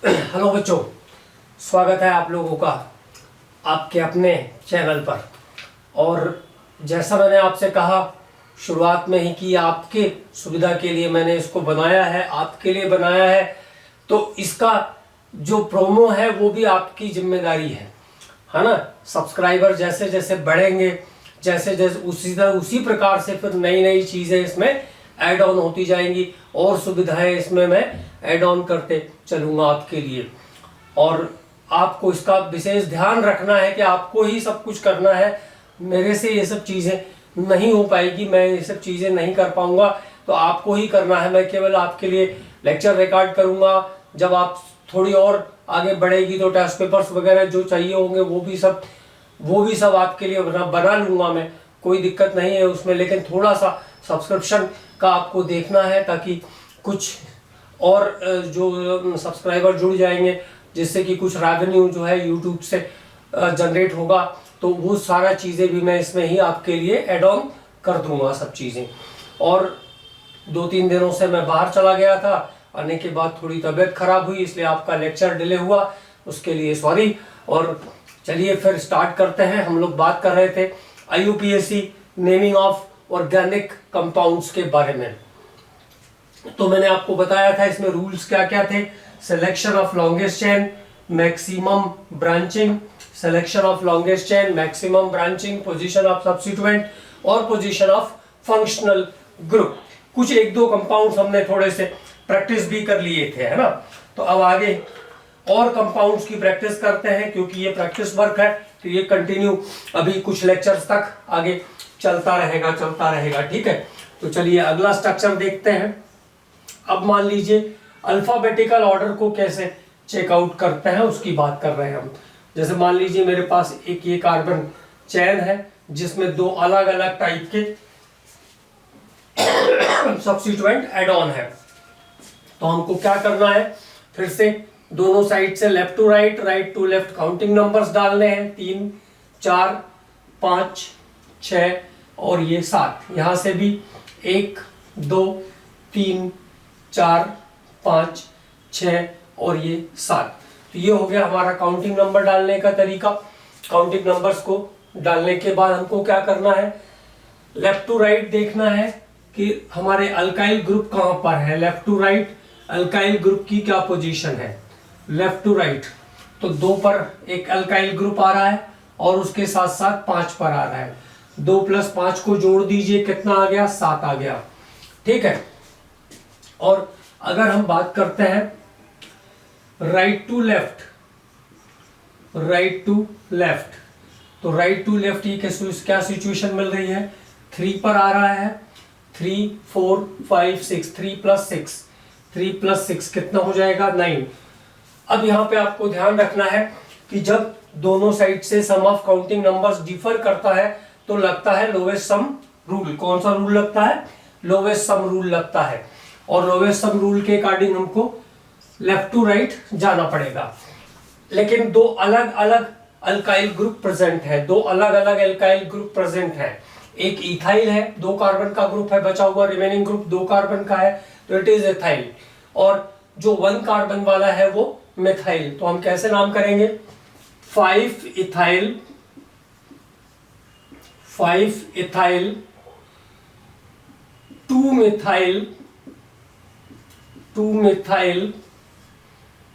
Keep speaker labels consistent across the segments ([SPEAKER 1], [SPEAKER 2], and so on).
[SPEAKER 1] Hello बच्चों, स्वागत है आप लोगों का आपके अपने चैनल पर। और जैसा मैंने आपसे कहा शुरुआत में ही कि आपके सुविधा के लिए मैंने इसको बनाया है, आपके लिए बनाया है, तो इसका जो प्रोमो है वो भी आपकी जिम्मेदारी है ना। सब्सक्राइबर जैसे जैसे बढ़ेंगे, जैसे जैसे उसी प्रकार से फिर नई नई चीज़ें इसमें ऐड ऑन होती जाएंगी और सुविधाएं इसमें मैं ऐड ऑन करते चलूँगा आपके लिए। और आपको इसका विशेष ध्यान रखना है कि आपको ही सब कुछ करना है, मेरे से ये सब चीज़ें नहीं हो पाएगी, मैं ये सब चीज़ें नहीं कर पाऊँगा, तो आपको ही करना है। मैं केवल आपके लिए लेक्चर रिकॉर्ड करूँगा। जब आप थोड़ी और आगे बढ़ेगी तो टेस्ट पेपर्स वगैरह जो चाहिए होंगे वो भी सब आपके लिए बना लूँगा मैं, कोई दिक्कत नहीं है उसमें। लेकिन थोड़ा सा सब्सक्रिप्शन का आपको देखना है ताकि कुछ और जो सब्सक्राइबर जुड़ जाएंगे, जिससे कि कुछ रेवेन्यू जो है यूट्यूब से जनरेट होगा, तो वो सारा चीज़ें भी मैं इसमें ही आपके लिए ऐड ऑन कर दूंगा सब चीज़ें। और 2-3 दिनों से मैं बाहर चला गया था, आने के बाद थोड़ी तबीयत खराब हुई, इसलिए आपका लेक्चर डिले हुआ, उसके लिए सॉरी। और चलिए फिर स्टार्ट करते हैं। हम लोग बात कर रहे थे IUPAC naming of organic compounds के बारे में। तो मैंने आपको बताया था इसमें रूल्स क्या क्या थे। Selection of longest chain, maximum branching, selection of longest chain, maximum branching, position of substituent और पोजीशन ऑफ फंक्शनल ग्रुप। कुछ 1-2 कंपाउंड्स हमने थोड़े से प्रैक्टिस भी कर लिए थे, है ना। तो अब आगे और कंपाउंड्स की प्रैक्टिस करते हैं, क्योंकि ये प्रैक्टिस वर्क है, तो ये कंटिन्यू अभी कुछ लेक्चर्स तक आगे चलता रहेगा, ठीक है। तो चलिए अगला स्ट्रक्चर देखते हैं। अब मान लीजिए अल्फाबेटिकल ऑर्डर को कैसे चेकआउट करते हैं उसकी बात कर रहे हैं हम। जैसे मान लीजिए मेरे पास एक ये कार्बन चेन है जिसमें 2 अलग अलग टाइप के सब्स्टिट्यूएंट ऐड ऑन है। तो हमको क्या करना है, फिर से दोनों साइड से left to right, right to left counting numbers डालने हैं। 3, 4, 5, 6 और ये 7। यहां से भी 1, 2, 3, 4, 5, 6 और ये 7। तो ये हो गया हमारा काउंटिंग नंबर डालने का तरीका। काउंटिंग नंबर्स को डालने के बाद हमको क्या करना है, लेफ्ट टू राइट देखना है कि हमारे अल्काइल ग्रुप कहां पर है। Left to right alkyl group की क्या पोजीशन है, लेफ्ट टू राइट। तो 2 पर एक अल्काइल ग्रुप आ रहा है और उसके साथ साथ 5 पर आ रहा है। 2 + 5 को जोड़ दीजिए, कितना आ गया, 7 आ गया, ठीक है। और अगर हम बात करते हैं राइट टू लेफ्ट, तो राइट टू लेफ्ट ये क्या सिचुएशन मिल रही है, 3 पर आ रहा है। 3, 4, 5, 6, 3 + 6 कितना हो जाएगा, 9। अब यहाँ पे आपको ध्यान रखना है कि जब दोनों साइड से सम ऑफ काउंटिंग नंबर्स डिफर करता है तो लगता है लोवेस्ट सम रूल। कौन सा रूल लगता है, लोवेस्ट सम रूल लगता है। और लोवेस्ट सम रूल के अकॉर्डिंग हमको लेफ्ट टू राइट जाना पड़ेगा। लेकिन 2 अलग अलग अल्काइल ग्रुप प्रेजेंट है, 2 अलग अलग अल्काइल ग्रुप प्रेजेंट है। एक इथाइल है, 2 कार्बन का ग्रुप है, बचा हुआ रिमेनिंग ग्रुप 2 कार्बन का है, तो इट इज एथाइल। और जो 1 कार्बन वाला है वो मिथाइल। तो हम कैसे नाम करेंगे, 5 इथाइल 2 मिथाइल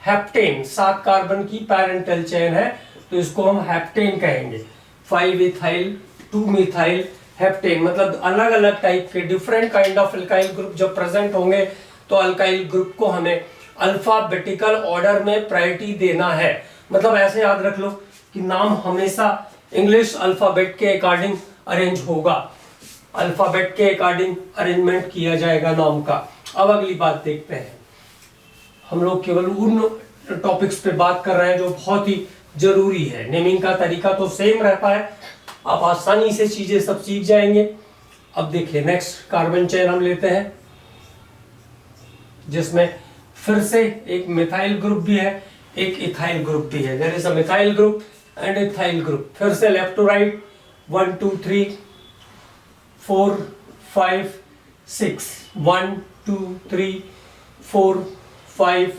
[SPEAKER 1] हेप्टेन। 7 कार्बन की पैरेंटल चेन है तो इसको हम हेप्टेन कहेंगे। 5 इथाइल 2 मिथाइल हेप्टेन, मतलब अलग अलग टाइप के different kind of alkyl group जब प्रेजेंट होंगे तो अल्काइल ग्रुप को हमें अल्फाबेटिकल ऑर्डर में प्रायोरिटी देना है। मतलब ऐसे याद रख लो कि नाम हमेशा इंग्लिश अल्फाबेट के अकॉर्डिंग अरेंज होगा, अल्फाबेट के अकॉर्डिंग अरेंजमेंट किया जाएगा नाम का। अब अगली बात देखते हैं। हम लोग केवल उन टॉपिक्स पे बात कर रहे हैं जो बहुत ही जरूरी है। नेमिंग का तरीका तो सेम रहता है, आप आसानी से चीजें सब सीख जाएंगे। अब देखिए नेक्स्ट कार्बन चेन हम लेते हैं जिसमें फिर से एक मिथाइल ग्रुप भी है, एक इथाइल ग्रुप भी है। There is a methyl group and ethyl group. फिर से लेफ्ट टू राइट 1, 2, 3, 4, 5, 6, 1, 2, 3, 4, 5,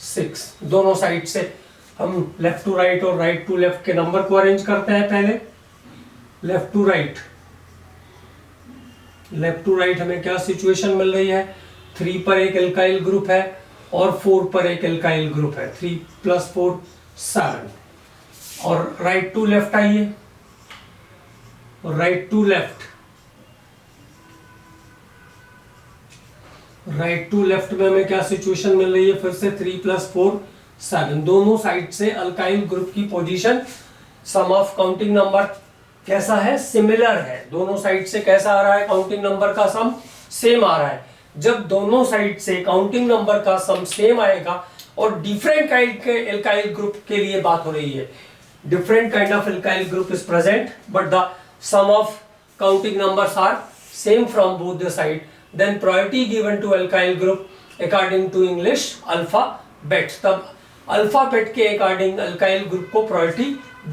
[SPEAKER 1] 6। दोनों साइड से हम लेफ्ट टू राइट और राइट टू लेफ्ट के नंबर को अरेंज करते हैं। पहले left to right, left to right हमें क्या सिचुएशन मिल रही है, 3 पर एक एल्काइल ग्रुप है और 4 पर एक एल्काइल ग्रुप है, 3 + 4 7। और राइट टू लेफ्ट आइए, right to left, right to left में हमें क्या सिचुएशन मिल रही है, फिर से 3 + 4 7। दोनों साइड से अल्काइल ग्रुप की position, sum of counting number कैसा है, सिमिलर है। दोनों साइड से कैसा आ रहा है, काउंटिंग नंबर का सम सेम आ रहा है। जब दोनों साइड से काउंटिंग नंबर का सम सेम आएगा और डिफरेंट काइंड के एल्काइल ग्रुप के लिए बात हो रही है, different kind of alkyl group is present but the sum of counting numbers are same from both the side, then priority given to alkyl group according to English alphabet। तब alphabet के according alkyl group को priority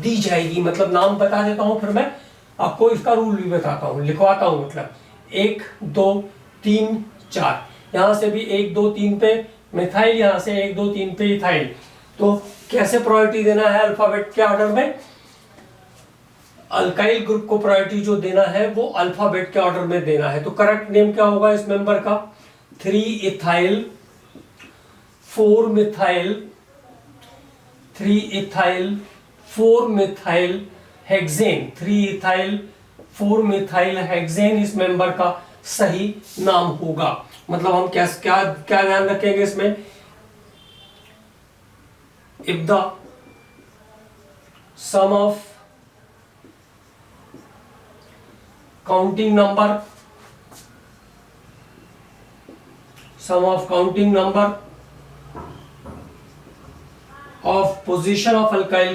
[SPEAKER 1] दी जाएगी। मतलब नाम बता देता हूं, फिर मैं आपको इसका रूल भी बताता हूं, लिखवाता हूं। मतलब 1 2 3 4, यहां से भी 1 2 3 पे मिथाइल, यहां से 1 2 3 पे इथाइल। तो कैसे प्रायोरिटी देना है अल्फाबेट के ऑर्डर में, अल्काइल ग्रुप को प्रायोरिटी जो देना है वो अल्फाबेट के ऑर्डर में देना है। तो करेक्ट नेम क्या होगा इस मेंबर का, 3 ethyl 4 methyl, 3 ethyl 4 methyl hexane, 3 ethyl 4 methyl hexane इस मेंबर का सही नाम होगा। मतलब हम क्या क्या क्या ध्यान रखेंगे इसमें, if the sum of counting number of position of alkyl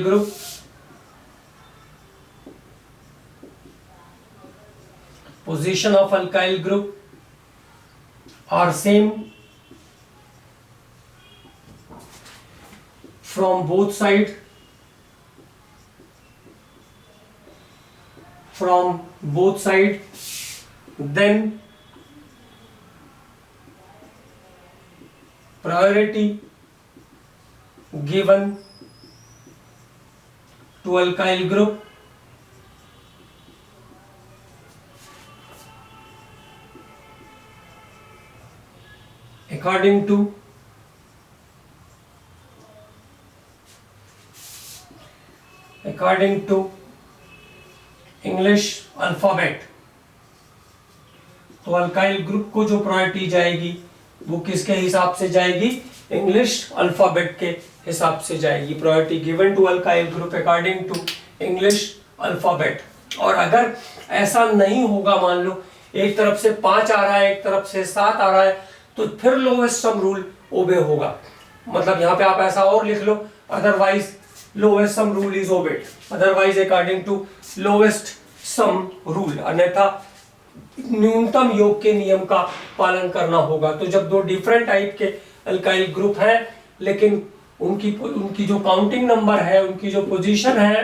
[SPEAKER 1] group are same from both side, then priority given to alkyl group according to English alphabet. तो अल्काइल ग्रुप को जो प्रायोरिटी जाएगी वो किसके हिसाब से जाएगी, इंग्लिश अल्फाबेट के हिसाब से जाएगी। Priority given to alkyl group according to English alphabet. और अगर ऐसा नहीं होगा, मान लो एक तरफ से 5 आ रहा है, एक तरफ से 7 आ रहा है, तो फिर लोएस्ट सम रूल ओबे होगा। मतलब यहाँ पे आप ऐसा और लिख लो, otherwise lowest sum rule is obeyed, otherwise according to lowest sum rule, अन्यथा न्यूनतम योग के नियम का पालन करना होगा। तो जब दो डिफरेंट टाइप के अल्काइल ग्रुप हैं लेकिन उनकी जो काउंटिंग नंबर है, उनकी जो पोजीशन है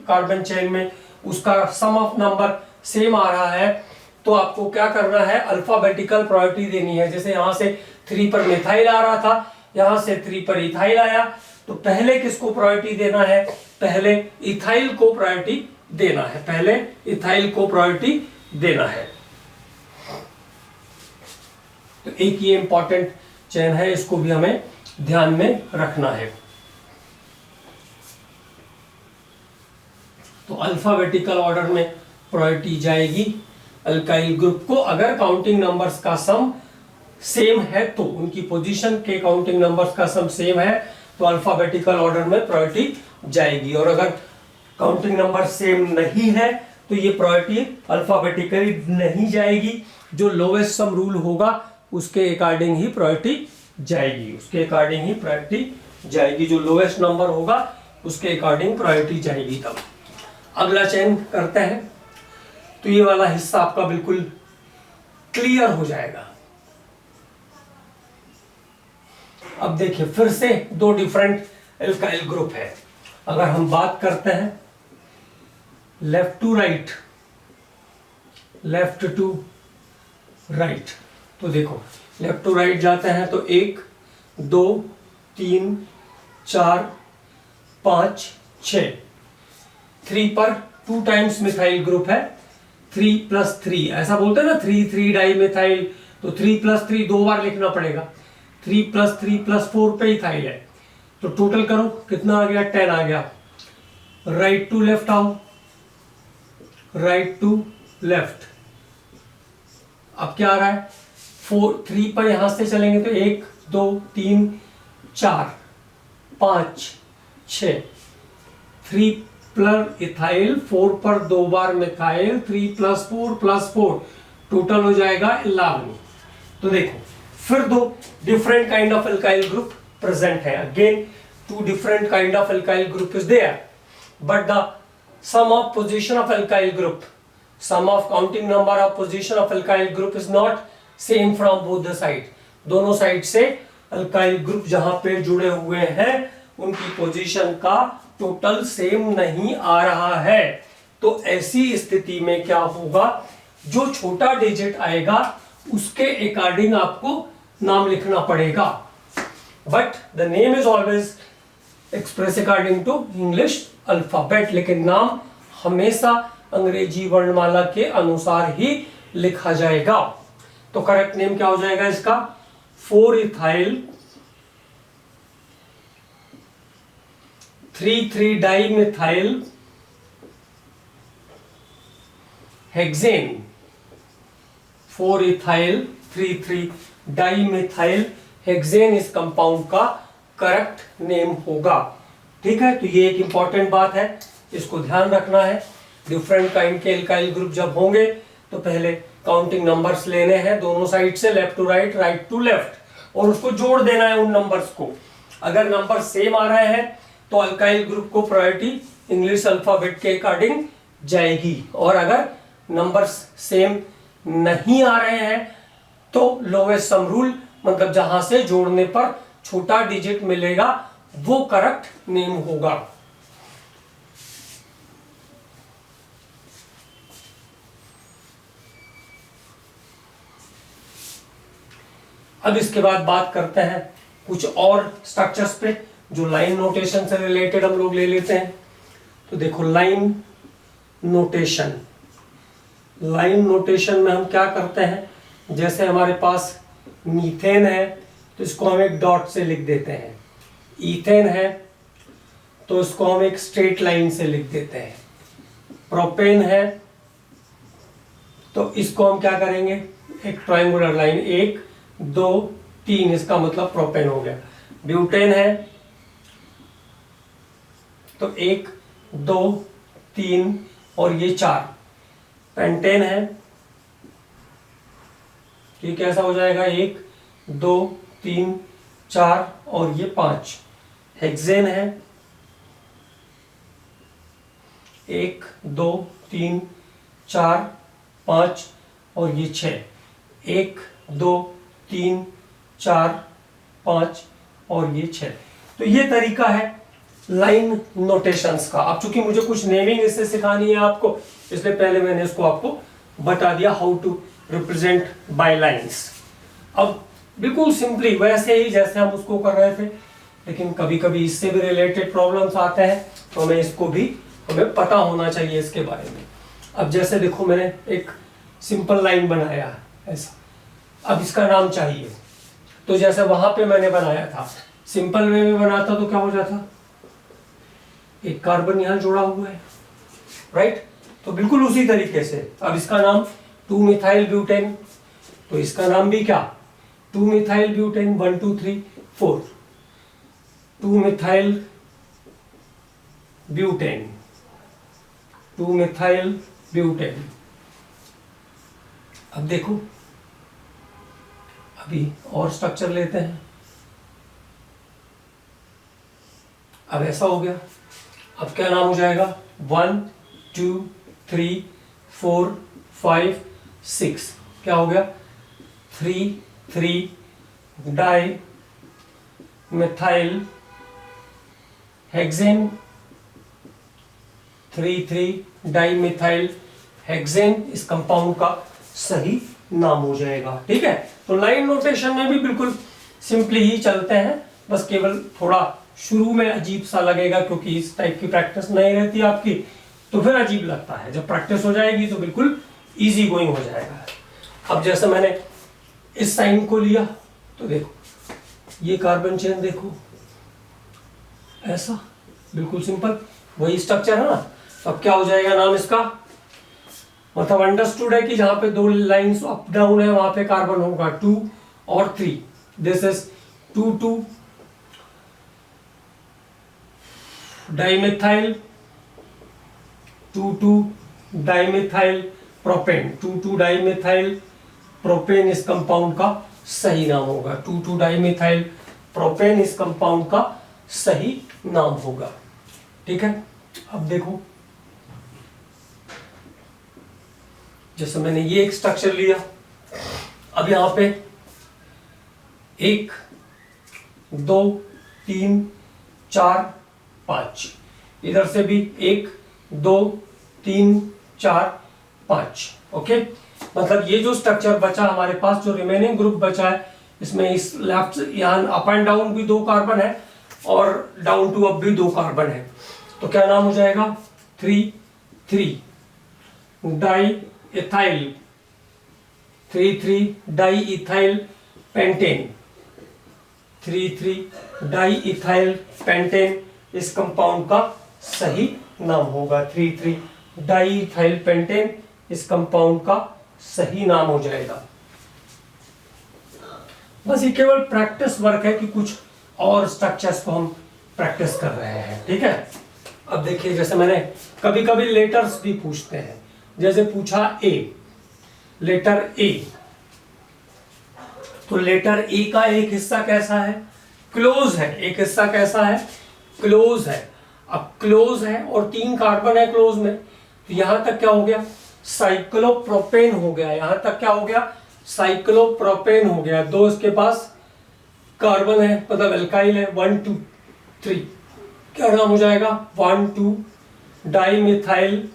[SPEAKER 1] कार्बन चेन में, उसका सम ऑफ नंबर सेम आ रहा है, तो आपको क्या करना है, अल्फाबेटिकल प्रायोरिटी देनी है। जैसे यहां से 3 पर मिथाइल आ रहा था, यहां से 3 पर इथाइल आया, तो पहले किसको प्रायोरिटी देना है, पहले इथाइल को प्रायोरिटी देना है, पहले इथाइल को प्रायोरिटी देना है। तो एक ये इंपॉर्टेंट चेन है, इसको भी हमें ध्यान में रखना है। तो अल्फाबेटिकल ऑर्डर में प्रायोरिटी जाएगी अल्काइल ग्रुप को। अगर काउंटिंग नंबर्स का सम सेम है, तो उनकी पोजीशन के काउंटिंग नंबर्स का सम सेम है, तो अल्फाबेटिकल ऑर्डर में प्रायोरिटी जाएगी। और अगर काउंटिंग नंबर सेम नहीं है तो ये प्रायोरिटी अल्फाबेटिकली नहीं जाएगी, जो लोएस्ट सम रूल होगा उसके अकॉर्डिंग ही प्रायोरिटी जाएगी, उसके अकॉर्डिंग ही प्रायोरिटी जाएगी, जो लोएस्ट नंबर होगा उसके अकॉर्डिंग प्रायोरिटी जाएगी। तब अगला चयन करते हैं, तो ये वाला हिस्सा आपका बिल्कुल क्लियर हो जाएगा। अब देखिए, फिर से दो डिफरेंट एल्काइल ग्रुप है। अगर हम बात करते हैं left to right, left to right, तो देखो लेफ्ट टू राइट जाते हैं तो 1 2 3 4 5 6। 3 पर 2 टाइम्स मिथाइल ग्रुप है, 3 + 3 ऐसा बोलते हैं ना, 3 डाई मिथाइल, तो 3 + 3 2 बार लिखना पड़ेगा। 3 + 3 + 4 पे इथाइल है, तो टोटल करो कितना आ गया, 10 आ गया। राइट टू लेफ्ट आओ, राइट टू लेफ्ट। अब क्या आ रहा है, 3 पर यहां से चलेंगे तो 1 2 3 4 5 6। 3 प्लस इथाइल, 4 पर 2 बार मिथाइल, 3 + 4 + 4 टोटल हो जाएगा 11। तो देखो फिर दो different kind of alkyl group present है। Again 2 different kind of alkyl group is there, but the sum of position of alkyl group, sum of counting number of position of alkyl group is not same from both the side। दोनों side से alkyl group जहां पे जुड़े हुए हैं उनकी position का total same नहीं आ रहा है। तो ऐसी स्थिति में क्या होगा, जो छोटा डिजिट आएगा उसके अकॉर्डिंग आपको नाम लिखना पड़ेगा, but the name is always express according to English alphabet, लेकिन नाम हमेशा अंग्रेजी वर्णमाला के अनुसार ही लिखा जाएगा। तो करेक्ट नेम क्या हो जाएगा इसका, 4 ethyl 3 di methyl hexane. 4 ethyl 3 di methyl hexane इस कंपाउंड का करेक्ट नेम होगा। ठीक है, तो ये एक इंपॉर्टेंट बात है, इसको ध्यान रखना है। डिफरेंट काइंड के एल्काइल ग्रुप जब होंगे तो पहले काउंटिंग नंबर्स लेने हैं दोनों साइड से, left to right, right to left, और उसको जोड़ देना है उन नंबर्स को। अगर नंबर सेम आ रहे हैं तो अल्काइल ग्रुप को प्रायोरिटी इंग्लिश अल्फाबेट के अकॉर्डिंग जाएगी, और अगर नंबर्स सेम नहीं आ रहे हैं तो लोवेस्ट सम रूल, मतलब जहां से जोड़ने पर छोटा डिजिट मिलेगा वो करेक्ट नेम होगा। अब इसके बाद बात करते हैं कुछ और स्ट्रक्चर्स पे जो लाइन नोटेशन से रिलेटेड हम लोग ले लेते हैं। तो देखो लाइन नोटेशन, लाइन नोटेशन में हम क्या करते हैं, जैसे हमारे पास मीथेन है तो इसको हम एक डॉट से लिख देते हैं, ईथेन है तो इसको हम एक स्ट्रेट लाइन से लिख देते हैं, प्रोपेन है तो इसको हम क्या करेंगे, एक ट्रायंगुलर लाइन, 1 2 3, इसका मतलब प्रोपेन हो गया। ब्यूटेन है तो 1 2 3 और ये 4। पेंटेन है, ये कैसा हो जाएगा, 1 2 3 4 और ये 5। हेक्सेन है, 1 2 3 4 5 और ये 6। 1 2 3 4 5 और ये 6। तो ये तरीका है लाइन नोटेशंस का। अब चूंकि मुझे कुछ नेमिंग इससे सिखानी है आपको, इसलिए पहले मैंने इसको आपको बता दिया how to represent by lines. अब बिल्कुल सिंपली वैसे ही जैसे हम उसको कर रहे थे, लेकिन कभी कभी इससे भी रिलेटेड प्रॉब्लम्स आते हैं, तो हमें इसको भी हमें पता होना चाहिए इसके बारे में। अब जैसे देखो मैंने एक सिंपल लाइन बनाया है ऐसा, अब इसका नाम चाहिए, तो जैसे वहां पे मैंने बनाया था सिंपल वे में बनाता तो क्या हो जाता, एक कार्बन यहां जोड़ा हुआ है, राइट। तो बिल्कुल उसी तरीके से अब इसका नाम 2 मिथाइल ब्यूटेन, तो इसका नाम भी क्या, 2 methyl butane 1 2 3 4, 2 methyl butane, 2 methyl butane. अब देखो अभी और स्ट्रक्चर लेते हैं। अब ऐसा हो गया, अब क्या नाम हो जाएगा, 1 2 3 4 5 6, क्या हो गया, 3 di methyl hexane, 3 di methyl hexane इस कंपाउंड का सही नाम हो जाएगा। ठीक है, तो लाइन नोटेशन में भी बिल्कुल सिंपली ही चलते हैं, बस केवल थोड़ा शुरू में अजीब सा लगेगा, क्योंकि इस टाइप की प्रैक्टिस नहीं रहती आपकी, तो फिर अजीब लगता है। जब प्रैक्टिस हो जाएगी तो बिल्कुल इजी गोइंग हो जाएगा। अब जैसे मैंने इस साइन को लिया तो देखो ये कार्बन चेन देखो ऐसा, बिल्कुल सिंपल वही स्ट्रक्चर है ना। अब क्या हो जाएगा नाम इसका, मतलब अंडरस्टूड है कि जहां पे दो लाइंस अप डाउन है वहां पे कार्बन होगा 2 और 3। This is 2,2 dimethyl 2,2 dimethyl propane. 2,2 dimethyl propane इस कंपाउंड का सही नाम होगा। 2,2 डाइमिथाइल प्रोपेन इस कंपाउंड का सही नाम होगा। ठीक है, अब देखो जैसे मैंने ये एक स्ट्रक्चर लिया, अब यहां पे 1 2 3 4 5, इधर से भी 1 2 3 4 5। ओके, मतलब ये जो स्ट्रक्चर बचा हमारे पास, जो रिमेनिंग ग्रुप बचा है, इसमें इस लेफ्ट यहाँ अप एंड डाउन भी 2 कार्बन है और डाउन टू अप भी 2 कार्बन है। तो क्या नाम हो जाएगा 3,3 di ethyl 3,3 di ethyl pentane. 3,3 di ethyl pentane इस कंपाउंड का सही नाम होगा। 3,3 डाई इथाइल पेंटेन इस कंपाउंड का सही नाम हो जाएगा। बस ये केवल प्रैक्टिस वर्क है कि कुछ और स्ट्रक्चर्स को हम प्रैक्टिस कर रहे हैं। ठीक है, अब देखिए जैसे मैंने कभी कभी लेटर्स भी पूछते हैं, जैसे पूछा ए, लेटर ए, तो लेटर ए का एक हिस्सा कैसा है, क्लोज है। एक हिस्सा कैसा है, क्लोज है। अब क्लोज है और 3 कार्बन है क्लोज में, तो यहां तक क्या हो गया, साइक्लोप्रोपेन हो गया। यहां तक क्या हो गया, साइक्लोप्रोपेन हो गया। 2 इसके पास कार्बन है, मतलब एल्काइल है। 1 2 3 क्या नाम हो जाएगा, 1,2 डाइमिथाइल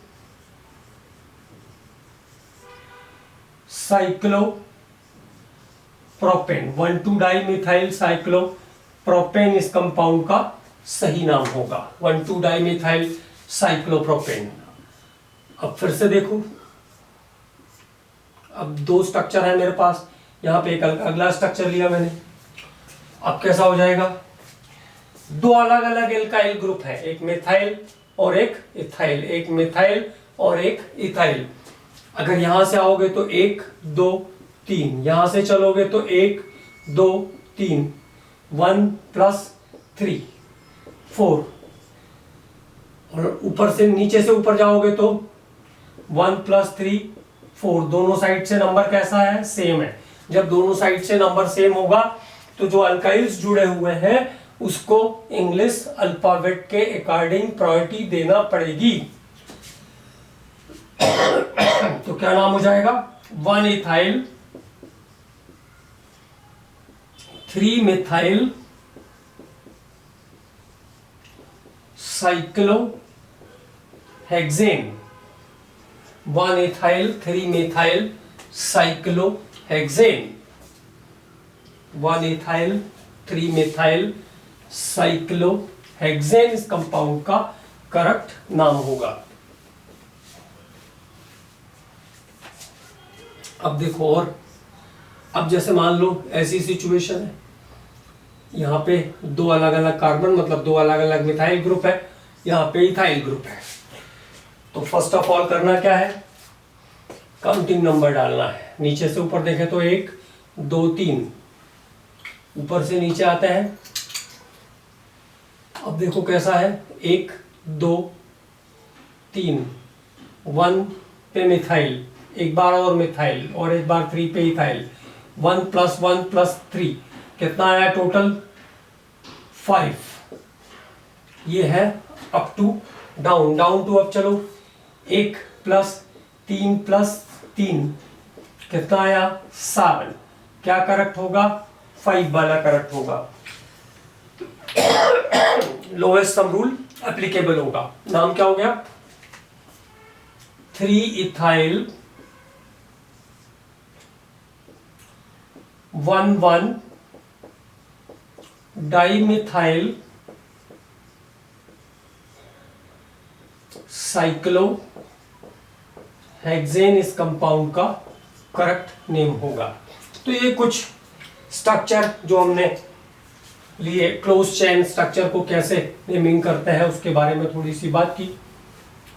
[SPEAKER 1] साइक्लोप्रोपेन। 1,2 डाइमिथाइल साइक्लोप्रोपेन इस कंपाउंड का सही नाम होगा। 1,2 डाइमिथाइल साइक्लोप्रोपेन। अब फिर से देखो, अब 2 स्ट्रक्चर है मेरे पास, यहां पे एक अगला स्ट्रक्चर लिया मैंने। अब कैसा हो जाएगा, 2 अलग अलग एल्काइल ग्रुप है, एक मिथाइल और एक इथाइल, एक मिथाइल और एक इथाइल। अगर यहां से आओगे तो 1 2 3, यहां से चलोगे तो 1 2 3, 1 + 3 4, और ऊपर से नीचे से ऊपर जाओगे तो 1 + 3 4। दोनों साइड से नंबर कैसा है, सेम है। जब दोनों साइड से नंबर सेम होगा तो जो अल्काइल्स जुड़े हुए हैं उसको इंग्लिश अल्फाबेट के अकॉर्डिंग प्रायोरिटी देना पड़ेगी। तो क्या नाम हो जाएगा, 1 ethyl 3 methyl cyclohexane. 1 ethyl 3 methyl cyclohexane. 1 ethyl 3 methyl cyclohexane इस कंपाउंड का करेक्ट नाम होगा। अब देखो, और अब जैसे मान लो ऐसी सिचुएशन है, यहां पे 2 अलग अलग कार्बन, मतलब 2 अलग अलग मिथाइल ग्रुप है, यहां पे इथाइल ग्रुप है। तो फर्स्ट ऑफ ऑल करना क्या है, काउंटिंग नंबर डालना है। नीचे से ऊपर देखें तो 1 2 3, ऊपर से नीचे आते हैं। अब देखो कैसा है, 1 2 3, 1 पे मिथाइल, एक बार और मिथाइल, और एक बार 3 पे इथाइल। 1 + 1 + 3 कितना आया टोटल, 5। ये है up to down, down to up चलो, 1 + 3 + 3 कितना आया, 7। क्या करेक्ट होगा, 5 वाला करेक्ट होगा। लोएस्ट सम रूल एप्लीकेबल होगा। नाम क्या हो गया, 3 इथाइल 1 1 डाइमिथाइल साइक्लोहेक्सेन इस कंपाउंड का करेक्ट नेम होगा। तो ये कुछ स्ट्रक्चर जो हमने लिए, क्लोज चेन स्ट्रक्चर को कैसे नेमिंग करते हैं उसके बारे में थोड़ी सी बात की।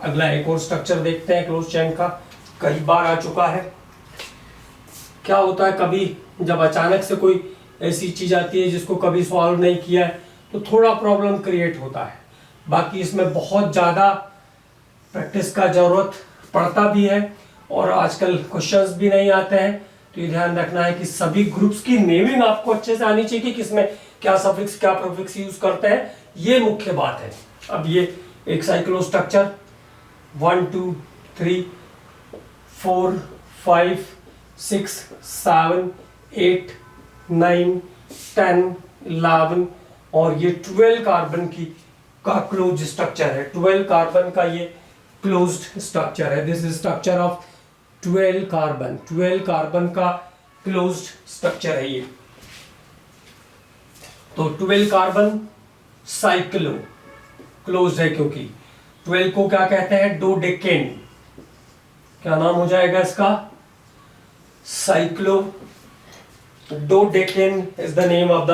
[SPEAKER 1] अगला एक और स्ट्रक्चर देखते हैं क्लोज चेन का, कई बार आ चुका है। क्या होता है, कभी जब अचानक से कोई ऐसी चीज आती है जिसको कभी सॉल्व नहीं किया है तो थोड़ा प्रॉब्लम क्रिएट होता है। बाकी इसमें बहुत ज़्यादा प्रैक्टिस का ज़रूरत पड़ता भी है और आजकल क्वेश्चंस भी नहीं आते हैं। तो ये ध्यान रखना है कि सभी ग्रुप्स की नेमिंग आपको अच्छे से आनी चाहिए कि किसमें क्या सफिक्स क्या प्रीफिक्स यूज करते हैं, ये मुख्य बात है। अब ये एक साइक्लो स्ट्रक्चर 1 2 3 4 5 6 7 8 9 10 11 और ये 12 कार्बन की का क्लोज स्ट्रक्चर है। 12 कार्बन का ये क्लोज्ड स्ट्रक्चर है। This is structure of 12 carbon. 12 carbon का क्लोज्ड स्ट्रक्चर है ये। तो 12 कार्बन साइक्लो क्लोज्ड है क्योंकि 12 को क्या कहते हैं, डोडेकेन। क्या नाम हो जाएगा इसका, cyclododecane is the name of the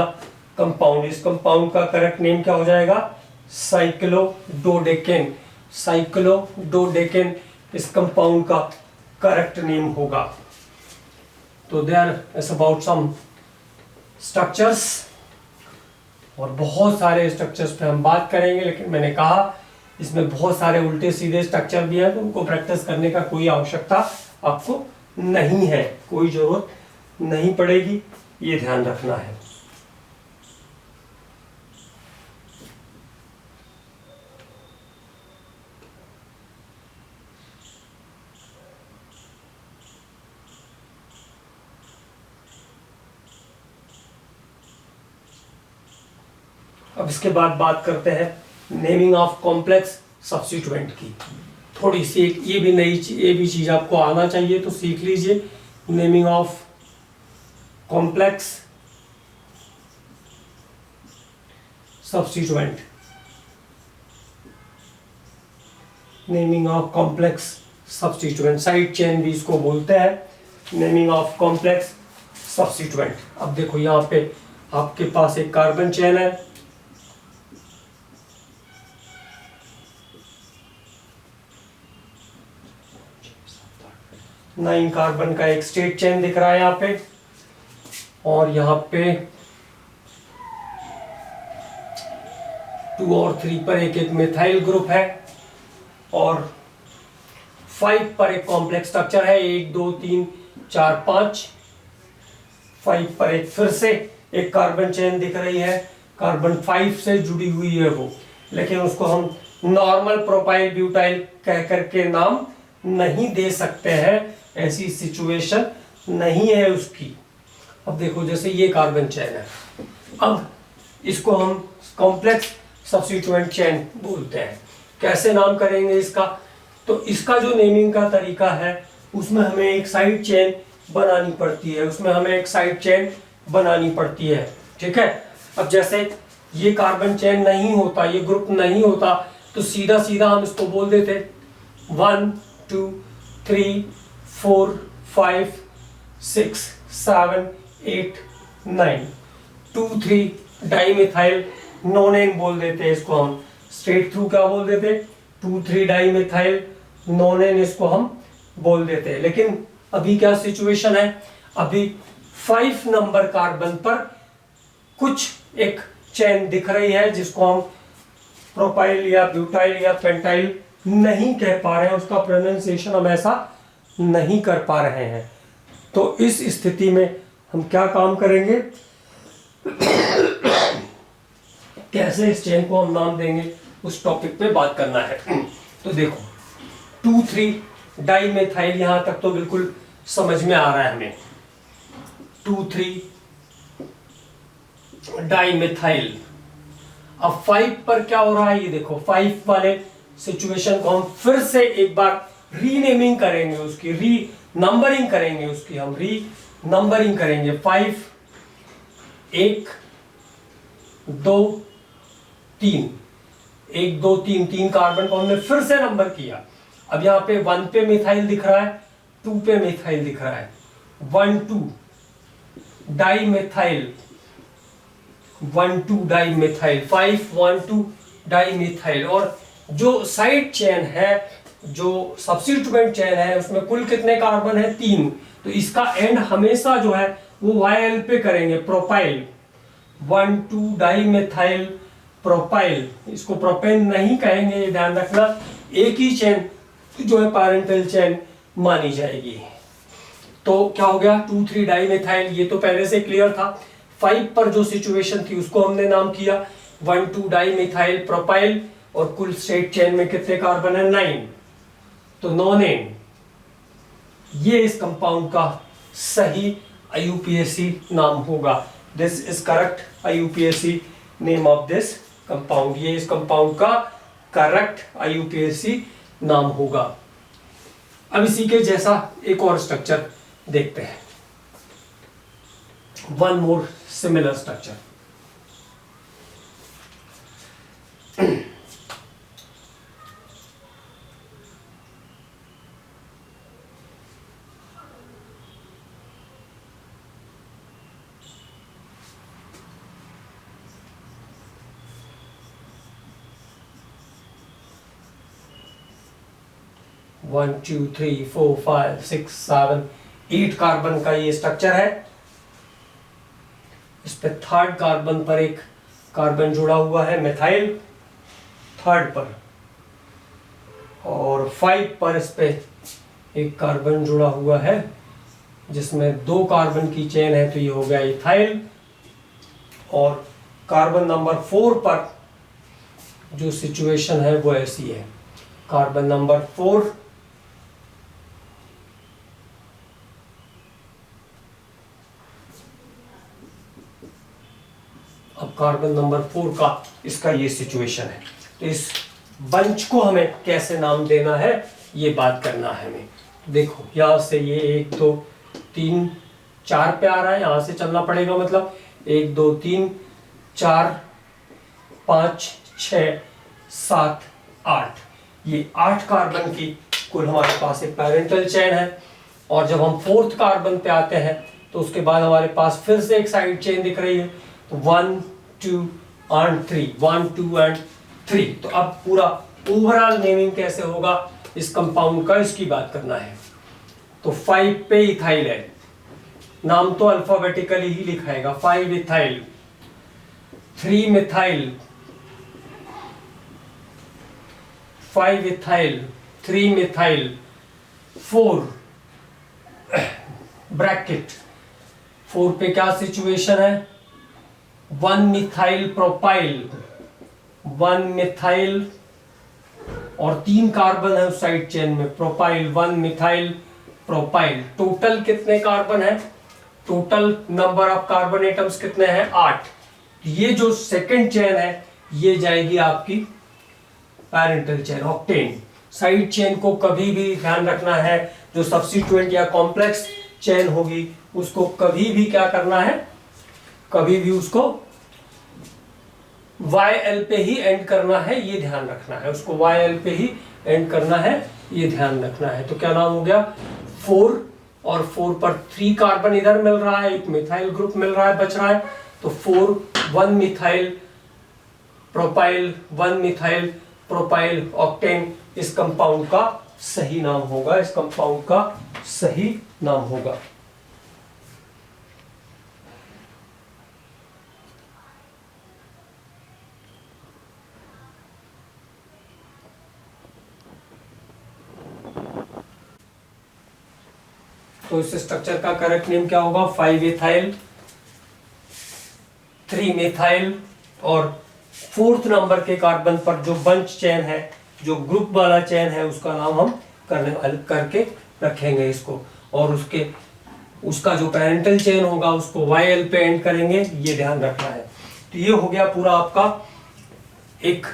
[SPEAKER 1] compound. इस कंपाउंड का करेक्ट नेम क्या हो जाएगा, साइक्लो डोडेकेन। साइक्लो डोडेकेन इस कंपाउंड का करेक्ट नेम होगा। तो there is about some structures और बहुत सारे स्ट्रक्चर्स पे हम बात करेंगे, लेकिन मैंने कहा इसमें बहुत सारे उल्टे सीधे स्ट्रक्चर भी हैं तो उनको प्रैक्टिस करने का कोई आवश्यकता आपको नहीं है, कोई जरूरत नहीं पड़ेगी, ये ध्यान रखना है। अब इसके बाद बात करते हैं नेमिंग ऑफ कॉम्प्लेक्स सब्स्टिट्यूएंट की। थोड़ी सी एक ये भी चीज आपको आना चाहिए तो सीख लीजिए। Naming of complex substituent, naming of complex substituent, side chain भी इसको बोलते हैं। Naming of complex substituent. अब देखो यहाँ पे आपके पास एक कार्बन चेन है, नाइन कार्बन का एक स्टेट चेन दिख रहा है यहाँ पे, और यहाँ पे 2 और 3 पर एक एक मिथाइल ग्रुप है, और 5 पर एक कॉम्प्लेक्स स्ट्रक्चर है, 1 2 3 4 5। 5 पर एक फिर से एक कार्बन चेन दिख रही है, कार्बन 5 से जुड़ी हुई है वो, लेकिन उसको हम नॉर्मल प्रोपाइल ब्यूटाइल कह करके नाम नहीं दे सकते हैं, ऐसी सिचुएशन नहीं है उसकी। अब देखो जैसे ये कार्बन चेन है, अब इसको हम कॉम्प्लेक्स सब्स्टिट्यूएंट चेन बोलते हैं। कैसे नाम करेंगे इसका, तो इसका जो नेमिंग का तरीका है उसमें हमें एक साइड चेन बनानी पड़ती है, ठीक है। अब जैसे ये कार्बन चेन नहीं होता, ये ग्रुप नहीं होता, तो सीधा सीधा हम इसको बोल देते 1 2 3 4 5 6 7 8 9। 2 3 डाइमिथाइल नोनेन बोल देते हैं इसको हम, स्ट्रेट थ्रू क्या बोल देते, 2 3 डाइमिथाइल नोनेन इसको हम बोल देते हैं। लेकिन अभी क्या सिचुएशन है, अभी 5 नंबर कार्बन पर कुछ एक चेन दिख रही है जिसको हम प्रोपाइल या ब्यूटाइल या पेंटाइल नहीं कह पा रहे हैं, उसका प्रोनाउंसिएशन हम ऐसा नहीं कर पा रहे हैं। तो इस स्थिति में हम क्या काम करेंगे, कैसे इस चेन को हम नाम देंगे, उस टॉपिक पे बात करना है। तो देखो 2 3 डाइमेथाइल, यहां तक तो बिल्कुल समझ में आ रहा है हमें। 2 3 डाइमेथाइल। अब 5 पर क्या हो रहा है, ये देखो 5 वाले सिचुएशन को हम फिर से एक बार रीनेमिंग करेंगे, उसकी री नंबरिंग करेंगे, उसकी हम री नंबरिंग करेंगे। 5 1 2 3, 1 2 3, 3 कार्बन को हमने फिर से नंबर किया। अब यहाँ पे 1 पे मिथाइल दिख रहा है, 2 पे मिथाइल दिख रहा है, 1 2 di methyl, 1 2 di methyl, 5 1 2 di methyl. और जो साइड चेन है, जो सब्स्टिट्यूएंट चेन है, उसमें कुल कितने कार्बन है? 3। तो इसका एंड हमेशा जो है वो YL पे करेंगे, प्रोपाइल, 1 2 डाई मिथाइल प्रोपाइल। इसको प्रोपेन नहीं कहेंगे, ये ध्यान रखना। एक ही चेन जो है पैरेंटल चेन मानी जाएगी। तो क्या हो गया? 2 3 डाई मिथाइल, ये तो पहले से क्लियर था। 5 पर जो सिचुएशन थी उसको हमने नाम किया 1 2 डाई मिथाइल प्रोपाइल। और कुल स्ट्रेट चेन में कितने कार्बन है? 9। तो नॉनेन, ये इस कंपाउंड का सही IUPAC नाम होगा। This is correct IUPAC name of this compound. ये इस कंपाउंड का करेक्ट IUPAC नाम होगा। अब इसी के जैसा एक और स्ट्रक्चर देखते हैं, one more similar structure. 1 2 3 4 5 6 7 8 carbon का ये स्ट्रक्चर है। इस पे थर्ड कार्बन पर एक कार्बन जुड़ा हुआ है मिथाइल, थर्ड पर, और 5 पर इस पे एक कार्बन जुड़ा हुआ है जिसमें 2 कार्बन की चेन है, तो ये हो गया इथाइल। और कार्बन नंबर 4 पर जो सिचुएशन है वो ऐसी है, कार्बन नंबर 4 अब कार्बन नंबर 4 का इसका ये सिचुएशन है। तो इस बंच को हमें कैसे नाम देना है ये बात करना है हमें। देखो यहां से ये 1 2 3 4 पे आ रहा है, यहां से चलना पड़ेगा, मतलब 1 2 3 4 5 6 7 8, ये 8 कार्बन की कुल हमारे पास एक पैरेंटल चेन है। और जब हम 4th कार्बन पे आते हैं तो उसके बाद हमारे पास फिर से एक साइड चेन दिख रही है, तो 1 2 and 3, 1 2 and 3। तो अब पूरा ओवरऑल नेमिंग कैसे होगा इस कंपाउंड का, इसकी बात करना है। तो 5 पे इथाइल है, नाम तो अल्फाबेटिकली ही लिखाएगा, 5 ethyl, 3 methyl, 5 ethyl, 3 methyl, 4 bracket, 4 पे क्या सिचुएशन है? 1 मिथाइल प्रोपाइल, 1 मिथाइल, और 3 कार्बन है उस साइड चेन में, प्रोपाइल, 1 मिथाइल प्रोपाइल। टोटल कितने कार्बन है? Total number of carbon atoms कितने हैं? 8। ये जो सेकंड चेन है ये जाएगी आपकी parental chain, octane. Side chain को कभी भी ध्यान रखना है, जो सब्स्टिट्यूएंट या कॉम्प्लेक्स चेन होगी उसको कभी भी क्या करना है, कभी भी उसको YL पे ही एंड करना है, ये ध्यान रखना है। उसको YL पे ही एंड करना है, ये ध्यान रखना है। तो क्या नाम हो गया? 4, और 4 पर 3 कार्बन इधर मिल रहा है, एक मिथाइल ग्रुप मिल रहा है, बच रहा है। तो 4 1 methyl propyl, 1 methyl propyl octane इस कंपाउंड का सही नाम होगा, इस कंपाउंड का सही नाम होगा। तो इस स्ट्रक्चर का करेक्ट नेम क्या होगा? 5 इथाइल, 3 मिथाइल, और 4th नंबर के कार्बन पर जो बंच चेन है, जो ग्रुप वाला चेन है, उसका नाम हम करके रखेंगे इसको। और उसका जो पैरेंटल चेन होगा उसको YL पे एंड करेंगे, ये ध्यान रखना है। तो ये हो गया पूरा आपका एक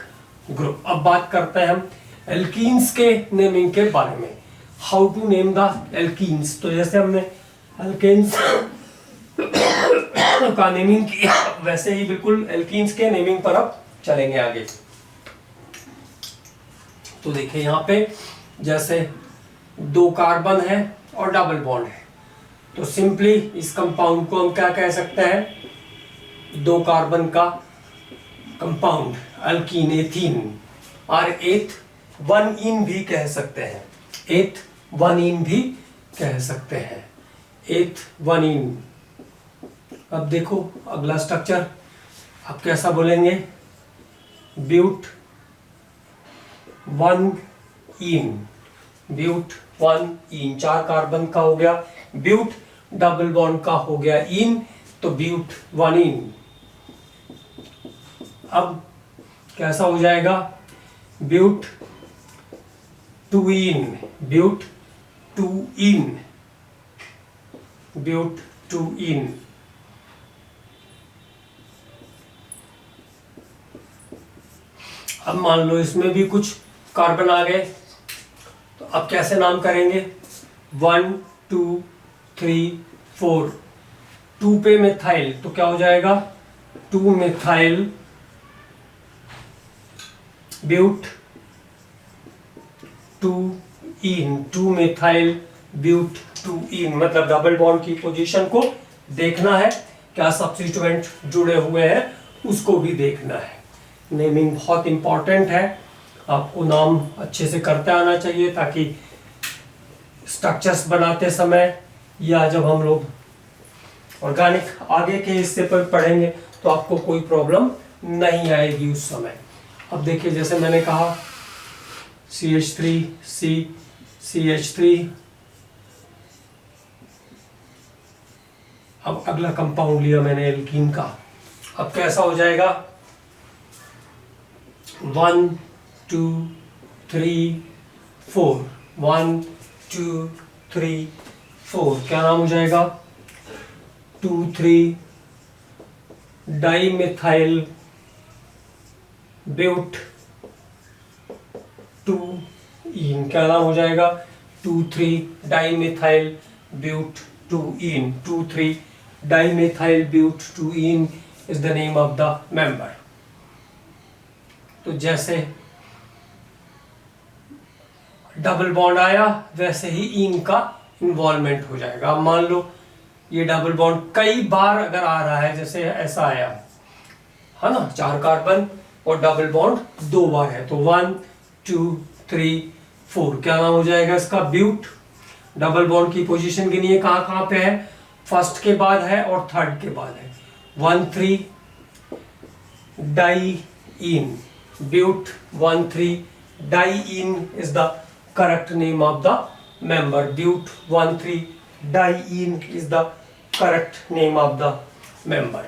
[SPEAKER 1] ग्रुप। अब बात करते हैं हम एल्कीन्स के नेमिंग के बारे में, how to name the alkenes. तो जैसे हमने अल्केन्स का नेमिंग किया, वैसे ही बिल्कुल एल्कीन्स के नेमिंग पर अब चलेंगे आगे। तो देखिए यहाँ पे जैसे 2 कार्बन है और डबल बॉन्ड है, तो सिंपली इस कंपाउंड को हम क्या कह सकते हैं, 2 कार्बन का कंपाउंड अल्कीन, एथीन, और एथ 1 इन भी कह सकते हैं, एथ 1 इन भी कह सकते हैं, एथ 1 इन। अब देखो अगला स्ट्रक्चर आप कैसा बोलेंगे, ब्यूट 1 इन, ब्यूट 1 इन, 4 कार्बन का हो गया, ब्यूट डबल बॉन्ड का हो गया इन, तो ब्यूट 1 इन। अब कैसा हो जाएगा, ब्यूट 2 इन, ब्यूट 2 इन, ब्यूट 2 इन। अब मान लो इसमें भी कुछ कार्बन आ गए, तो अब कैसे नाम करेंगे, 1 2 3 4, 2 पे मिथाइल, तो क्या हो जाएगा, 2 मिथाइल ब्यूट 2 इन, 2 मिथाइल ब्यूट 2 इन, मतलब डबल बॉन्ड की पोजीशन को देखना है, क्या सब्स्टिट्यूएंट जुड़े हुए हैं उसको भी देखना है। नेमिंग बहुत इंपॉर्टेंट है, आपको नाम अच्छे से करते आना चाहिए, ताकि स्ट्रक्चर्स बनाते समय या जब हम लोग ऑर्गेनिक आगे के हिस्से पर पढ़ेंगे तो आपको कोई प्रॉब्लम नहीं आएगी उस समय। अब देखिए जैसे मैंने कहा CH3C, CH3, अब अगला कंपाउंड लिया मैंने एल्कीन का, अब कैसा हो जाएगा, 1 2 3 4, 1 2 3 4, क्या नाम हो जाएगा, 2 3 डाइमिथाइल ब्यूट 2 इन, क्या नाम हो जाएगा, 2 3 dimethyl but 2 ene, 2 3 dimethyl but 2 ene is the name of the member. तो जैसे डबल बॉन्ड आया वैसे ही इन का इन्वॉल्वमेंट हो जाएगा। अब मान लो ये डबल बॉन्ड कई बार अगर आ रहा है, जैसे ऐसा आया है ना, 4 कार्बन और डबल बॉन्ड 2 बार है, तो 1 2 3 4, क्या नाम हो जाएगा इसका, ब्यूट, डबल बॉन्ड की पोजीशन गिनिए कहाँ कहाँ पे है, फर्स्ट के बाद है और थर्ड के बाद है, 1 3 di ene, but 1 3 di ene is the correct name of the member, but 1 3 di is the correct name of the member,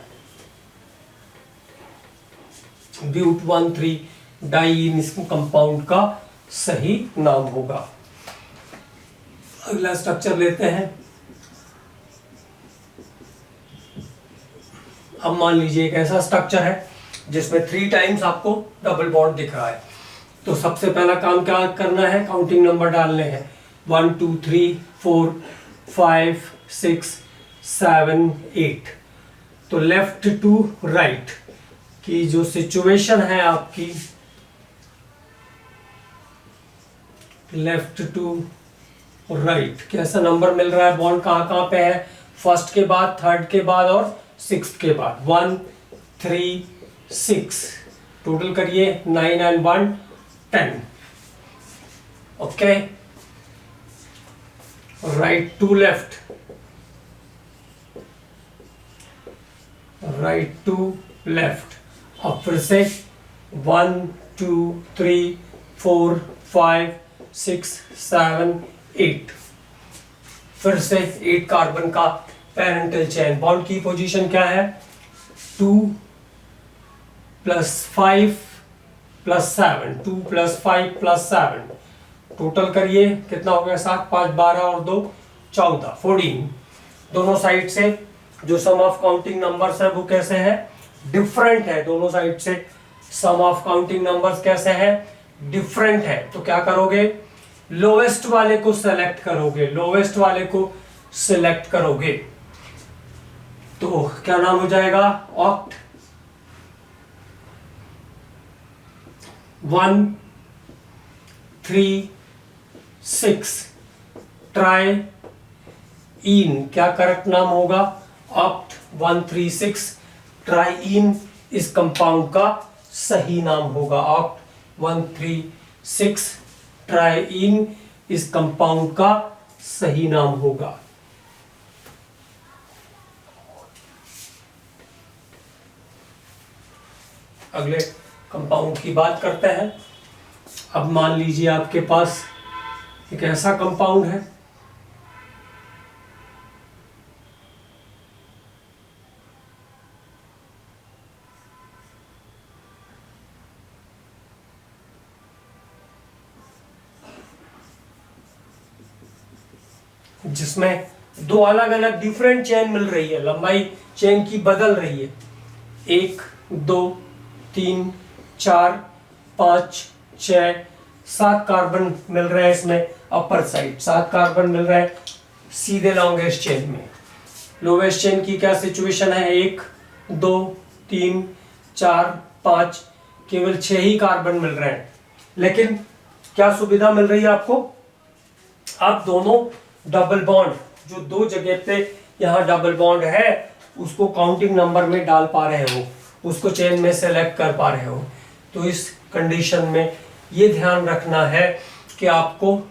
[SPEAKER 1] but 1 3 di इस कंपाउंड का सही नाम होगा। अगला स्ट्रक्चर लेते हैं। अब मान लीजिए एक ऐसा स्ट्रक्चर है जिसमें 3 टाइम्स आपको डबल बॉन्ड दिख रहा है, तो सबसे पहला काम क्या करना है, काउंटिंग नंबर डालने हैं, 1 2 3 4 5 6 7 8। तो लेफ्ट टू राइट की जो सिचुएशन है आपकी, लेफ्ट टू राइट कैसा नंबर मिल रहा है, बॉन्ड कहाँ कहाँ पे है, फर्स्ट के बाद, थर्ड के बाद और सिक्स्थ के बाद, 1 3 6, टोटल करिए 9 and 1 10, okay, right to left, right to left, अब फिर से 1 2 3 4 5 6 7 8, फिर से 8 कार्बन का पैरेंटल चेन, बॉन्ड की पोजीशन क्या है, 2 + 5 + 7, 2 + 5 + 7, टोटल करिए कितना हो गया, 7 5 12 और 2 14, 14। दोनों साइड से जो सम ऑफ काउंटिंग नंबर्स है वो कैसे है, डिफरेंट है, दोनों साइड से सम ऑफ काउंटिंग नंबर्स कैसे है, डिफरेंट है। तो क्या करोगे, लोवेस्ट वाले को सेलेक्ट करोगे, लोवेस्ट वाले को सिलेक्ट करोगे। तो क्या नाम हो जाएगा? ऑक्ट 136 ट्राई इन, क्या करेक्ट नाम होगा? ऑक्ट 136 ट्राई इन इस कंपाउंड का सही नाम होगा। ऑक्ट 136 ट्राई इन इस कंपाउंड का सही नाम होगा। अगले कंपाउंड की बात करते हैं। अब मान लीजिए आपके पास एक ऐसा कंपाउंड है जिसमें दो अलग अलग डिफरेंट चेन मिल रही है, लंबाई चेन की बदल रही है। 1 2 3 4 5 6 7 कार्बन मिल रहे हैं इसमें अपर साइड, 7 कार्बन मिल रहे हैं सीधे लॉन्गेस्ट चेन में। लोवेस्ट चेन की क्या सिचुएशन है? 1 2 3 4 5, केवल 6 ही कार्बन मिल रहे हैं। लेकिन क्या सुविधा मिल रही है आपको? आप दोनों डबल बॉन्ड, जो दो जगह पे यहाँ डबल बॉन्ड है, उसको काउंटिंग नंबर में डाल पा रहे हो, उसको चेन में सेलेक्ट कर पा रहे हो। तो इस कंडीशन में ये ध्यान रखना है कि आपको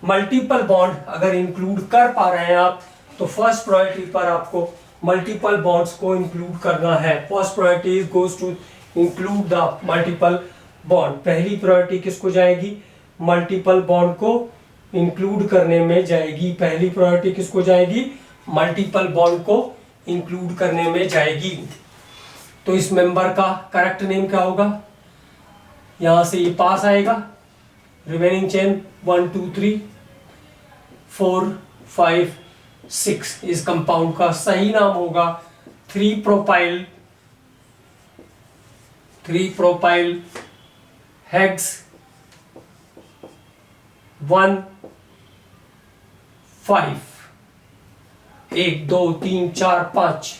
[SPEAKER 1] मल्टीपल बॉन्ड अगर इंक्लूड कर पा रहे हैं आप, तो फर्स्ट प्रायोरिटी पर आपको मल्टीपल बॉन्ड्स को इंक्लूड करना है। First priority goes to include the multiple bond. पहली प्रायोरिटी किसको जाएगी? मल्टीपल बॉन्ड को इंक्लूड करने में जाएगी। पहली प्रायोरिटी किसको जाएगी? मल्टीपल बॉन्ड को इंक्लूड करने में जाएगी। तो इस मेंबर का करेक्ट नेम क्या होगा? यहां से ये पास आएगा, रिमेनिंग चेन 1 2 3 4 5 6, इस कंपाउंड का सही नाम होगा 3 प्रोपाइल हेक्स 1 5, 1 2 3 4 5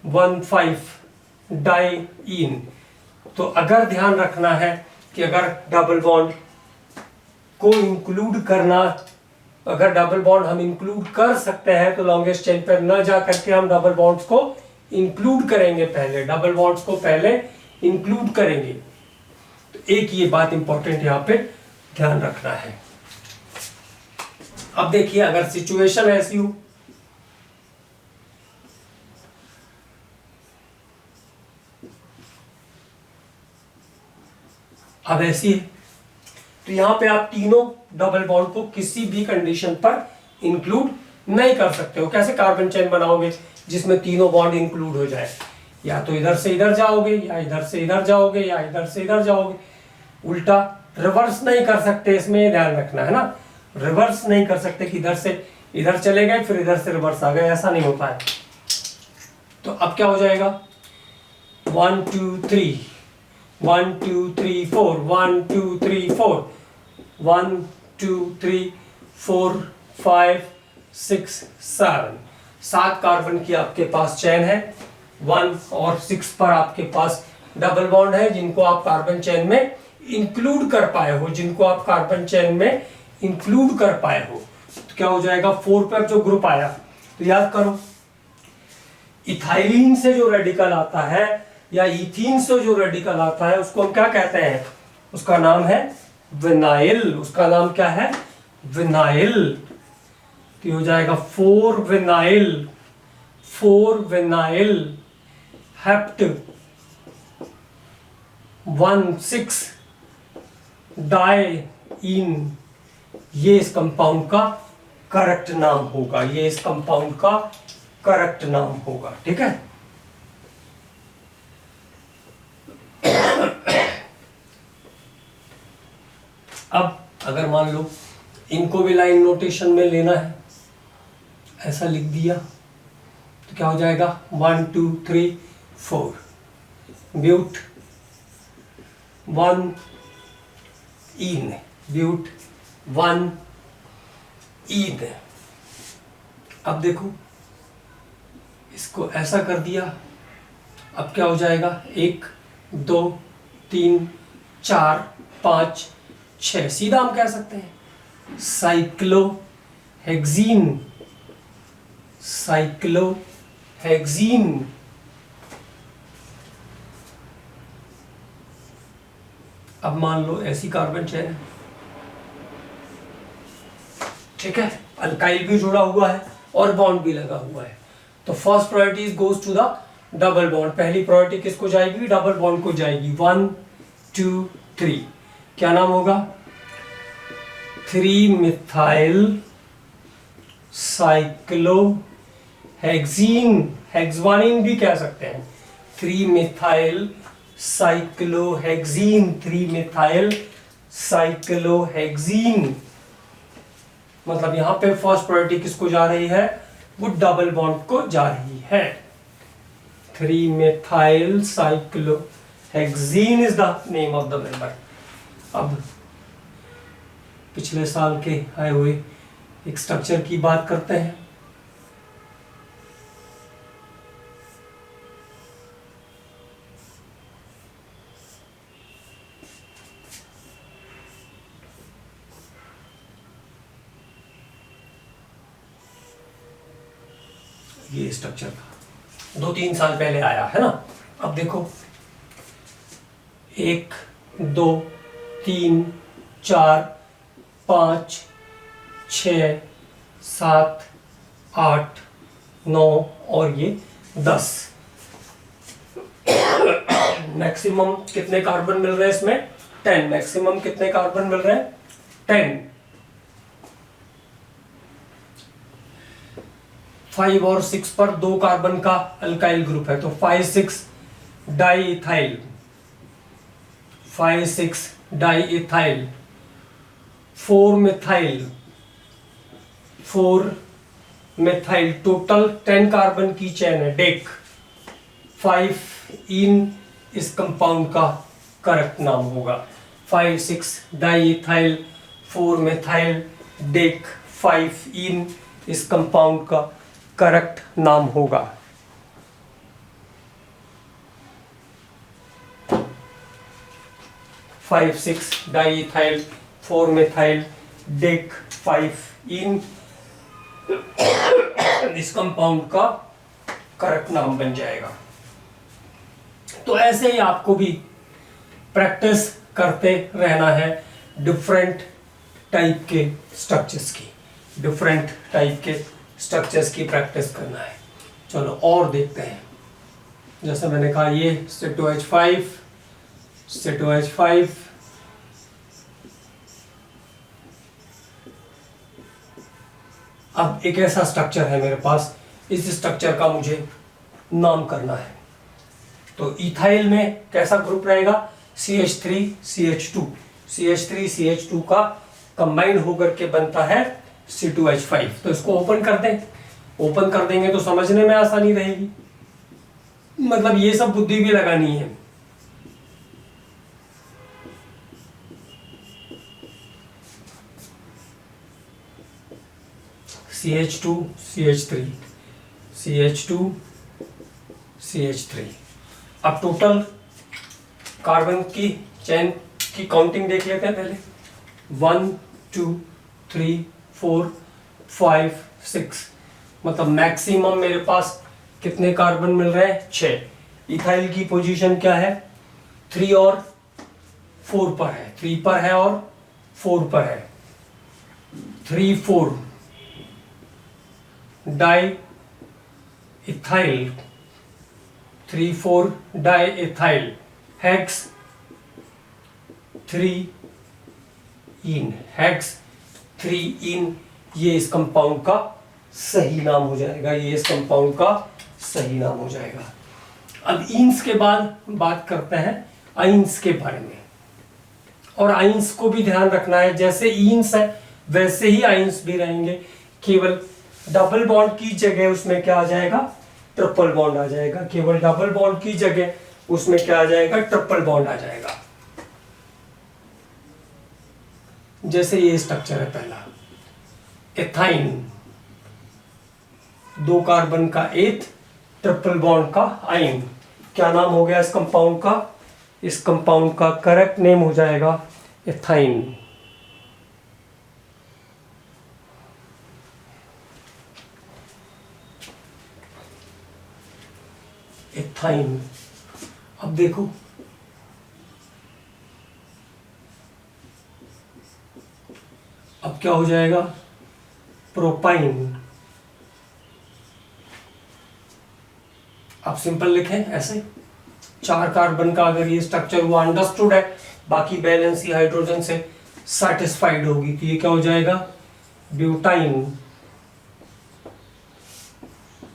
[SPEAKER 1] 1 5 डाइईन। तो अगर ध्यान रखना है कि अगर डबल बॉन्ड को इंक्लूड करना, अगर डबल बॉन्ड हम इंक्लूड कर सकते हैं तो लॉन्गेस्ट चेन पर न जा करके हम डबल बॉन्ड्स को इंक्लूड करेंगे। पहले डबल बॉन्ड्स को पहले इंक्लूड करेंगे। तो एक ये बात इंपॉर्टेंट यहां पे ध्यान रखना है। अब देखिए, अगर सिचुएशन ऐसी हो, अब ऐसी है, तो यहां पे आप तीनों डबल बॉन्ड को किसी भी कंडीशन पर इंक्लूड नहीं कर सकते हो। कैसे कार्बन चेन बनाओगे जिसमें तीनों बॉन्ड इंक्लूड हो जाए? या तो इधर से इधर जाओगे, या इधर से इधर जाओगे, या इधर से इधर जाओगे। उल्टा रिवर्स नहीं कर सकते, इसमें ध्यान रखना है ना। रिवर्स नहीं कर सकते कि इधर से इधर चले गए फिर इधर से रिवर्स आ गए, ऐसा नहीं होता है। तो अब क्या हो जाएगा? 1 2 3 1 2 3 4 1 2 3 4 1 2 3 4 5 6 7, 7 कार्बन की आपके पास चेन है। 1 और 6 पर आपके पास डबल बॉन्ड है जिनको आप कार्बन चेन में इंक्लूड कर पाए हो, तो क्या हो जाएगा? 4 पर जो ग्रुप आया, तो याद करो, इथाइलिन से जो रेडिकल आता है या इथीन से जो रेडिकल आता है उसको हम क्या कहते हैं? उसका नाम है विनाइल। उसका नाम क्या है? विनाइल। तो हो जाएगा 4 विनाइल हेप्ट 1 6 डाइईन। ये इस कंपाउंड का करेक्ट नाम होगा। ठीक है। अब अगर मान लो इनको भी लाइन नोटेशन में लेना है, ऐसा लिख दिया, तो क्या हो जाएगा? 1 2 3 4 ब्यूट 1 इन, ब्यूट 1 इन। अब देखो, इसको ऐसा कर दिया, अब क्या हो जाएगा, 1 2 3 4 5 6, सीधा हम कह सकते हैं साइक्लोहेक्सीन। साइक्लोहेक्सीन। अब मान लो ऐसी कार्बन चेन है, ठीक है, अल्काइल भी जुड़ा हुआ है और बॉन्ड भी लगा हुआ है, तो first priority goes to the double bond. पहली प्रायोरिटी किसको जाएगी, डबल बॉन्ड को जाएगी। 1 2 3, क्या नाम होगा, 3 मिथाइल साइक्लोहेक्सीन, हेक्सावानिन भी कह सकते हैं, 3 मिथाइल साइक्लोहेक्सीन, 3 मिथाइल साइक्लोहेक्सीन। मतलब यहां पे फर्स्ट प्रायोरिटी किसको जा रही है, वो डबल बॉन्ड को जा रही है। 3 methyl cyclohexene is the name of the member। अब पिछले साल के आए हुए एक स्ट्रक्चर की बात करते हैं। ये स्ट्रक्चर था, 2-3 साल पहले आया है ना। अब देखो 1 2 3 4 5 6 7 8 9 और ये 10। मैक्सिमम कितने कार्बन मिल रहे हैं इसमें, 10। मैक्सिमम कितने कार्बन मिल रहे हैं, 10। 5 और 6 पर 2 कार्बन का अल्काइल ग्रुप है, तो 5,6 diethyl, 5,6 diethyl, 4 methyl, 4 methyl, total 10 carbon की चेन है, डेक। 5 इन इस कंपाउंड का करेक्ट नाम होगा, 5,6 डाईइथाइल, 4 मिथाइल, डेक, 5 इन इस कंपाउंड का करेक्ट नाम होगा। 5,6 डाईइथाइल, 4 मिथाइल, डेक, 5 इन इस कंपाउंड का करेक्ट नाम बन जाएगा। तो ऐसे ही आपको भी प्रैक्टिस करते रहना है डिफरेंट टाइप के स्ट्रक्चर्स की, डिफरेंट टाइप के स्ट्रक्चर्स की प्रैक्टिस करना है। चलो और देखते हैं, जैसे मैंने कहा ये C2H5, C2H5, अब एक ऐसा स्ट्रक्चर है मेरे पास, इस स्ट्रक्चर का मुझे नाम करना है। तो इथाइल में कैसा ग्रुप रहेगा, CH3CH2, CH3CH2 का कंबाइन होकर के बनता है C2H5। तो इसको ओपन कर दें, ओपन कर देंगे तो समझने में आसानी रहेगी, मतलब ये सब बुद्धि भी लगानी है। CH2 CH3 CH2 CH3। अब टोटल कार्बन की चेन की काउंटिंग देख लेते हैं पहले। 1 2 3 4 5 6, मतलब मैक्सिमम मेरे पास कितने कार्बन मिल रहे हैं, 6। इथाइल की पोजीशन क्या है, 3 और 4 पर है, 3 पर है और 4 पर है। 3 4 di ethyl, 3 4 di ethyl, hex 3 इन, हेक्स 3 इन, ये इस कंपाउंड का सही नाम हो जाएगा, ये इस कंपाउंड का सही नाम हो जाएगा। अब इन्स के बाद बात करते हैं आइंस के बारे में, और आइंस को भी ध्यान रखना है, जैसे इन्स है वैसे ही आइंस भी रहेंगे, केवल डबल बॉन्ड की जगह उसमें क्या आ जाएगा, ट्रिपल बॉन्ड आ जाएगा, केवल डबल बॉन्ड की जगह उसमें क्या आ जाएगा, ट्रिपल बॉन्ड आ जाएगा। जैसे ये स्ट्रक्चर है पहला, एथाइन, 2 कार्बन का एथ, ट्रिपल बॉन्ड का आइन। क्या नाम हो गया इस कंपाउंड का? इस कंपाउंड का करेक्ट नेम हो जाएगा एथाइन। एथाइन। अब देखो, अब क्या हो जाएगा? प्रोपाइन। आप सिंपल लिखें ऐसे, 4 कार्बन का अगर ये स्ट्रक्चर हुआ, अंडरस्टूड है, बाकी बैलेंस ही हाइड्रोजन से सेटिस्फाइड होगी, तो ये क्या हो जाएगा? ब्यूटाइन।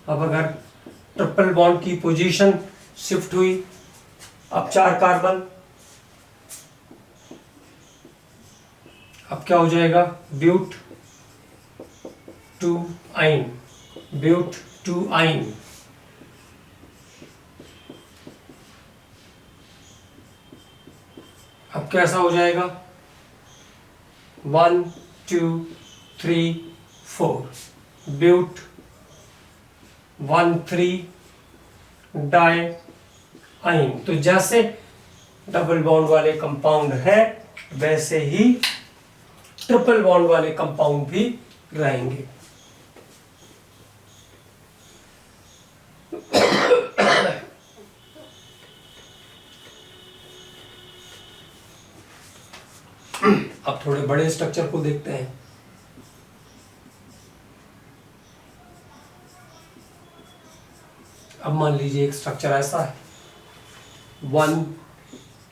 [SPEAKER 1] अब अगर ट्रिपल बॉन्ड की पोजीशन शिफ्ट हुई, अब 4 कार्बन, अब क्या हो जाएगा? But two yne. But two yne. अब कैसा हो जाएगा? 1 2 3 4 ब्यूट 1 3 डाई आइन। तो जैसे डबल बॉन्ड वाले कंपाउंड है, वैसे ही ट्रिपल बॉन्ड वाले कंपाउंड भी रहेंगे। अब थोड़े बड़े स्ट्रक्चर को देखते हैं। अब मान लीजिए एक स्ट्रक्चर ऐसा है, 1